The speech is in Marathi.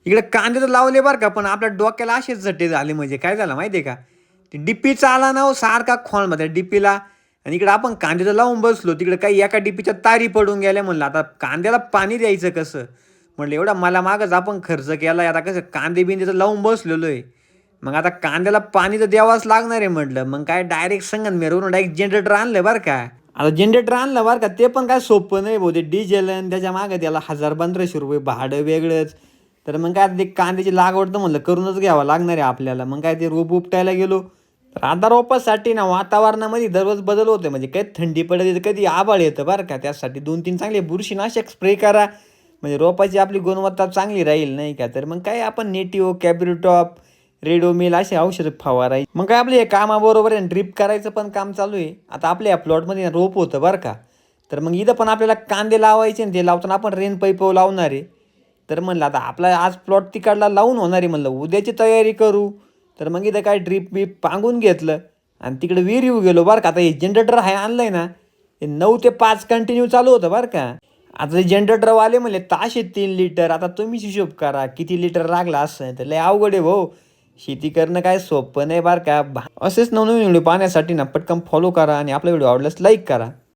इकडे कांदे तर लावले बरं का, पण आपल्या डोक्याला असेच झटे झाले. म्हणजे काय झालं माहिती आहे का, ते डिप्पीचा आला ना हो सारखा खोळमध्ये डिप्पीला. आणि इकडे आपण कांदे तर लावून बसलो, तिकडे काही एका डिप्पीच्या तारी पडून गेल्या. म्हणलं आता कांद्याला पाणी द्यायचं कसं. म्हणलं एवढा मला मागच आपण खर्च केला, आता कसं कांदे बिंदे तर लावून बसलेलो आहे. मग आता कांद्याला पाणी तर द्यावंच लागणार आहे म्हटलं. मग काय डायरेक्ट संगमनेरवरून डायरेक्ट जनरेटर आणलं बरं का. आता जनरेटर आणलं बरं का, ते पण काय सोपं नाही भाऊ. ते डिझेल आणि त्याच्या मागे त्याला 1000-1500 रुपये भाडं वेगळंच. तर मग काय ते कांद्याची लागवड तर म्हणलं करूनच घ्यावं लागणार आहे आपल्याला. मग काय ते रोप उपटायला गेलो. तर आता रोपासाठी ना वातावरणामध्ये दररोज बदल होते. म्हणजे काही थंडी पडते तर कधी आभाळ येतं बरं का. त्यासाठी 2-3 चांगले बुरशीनाशक स्प्रे करा. म्हणजे रोपाची आपली गुणवत्ता चांगली राहील नाही का. तर मग काय आपण नेटिओ, कॅब्रिटॉप, रेडोमिल असे औषधं फवारायची. मग काय आपलं हे कामाबरोबर आहे ड्रिप करायचं पण काम चालू आहे. आता आपल्या या प्लॉटमध्ये रोप होतं बरं का. तर मग इथं पण आपल्याला कांदे लावायचे आणि ते लावताना आपण रेन पाईप लावणार आहे. तर म्हणलं आता आपला आज प्लॉट तिकडला लावून होणार आहे, म्हणलं उद्याची तयारी करू. तर मग इथं काय ड्रीप बीप पांगून घेतलं आणि तिकडे विहीर येऊ गेलो बरं का. आता हे जनरेटर आहे आणलंय ना, हे 9 ते 5 कंटिन्यू चालू होतं बरं का. आता ते जनरेटरवाले म्हणले ताशे 3 लिटर. आता तुम्हीच हिशोब करा किती लिटर लागला असं. तर लय अवघड आहे भाऊ. शेती करणं काय सोपं नाही बरं का. असेच नवनवीन व्हिडिओ पाहण्यासाठी ना पटकन फॉलो करा आणि आपला व्हिडिओ आवडल्यास लाईक करा.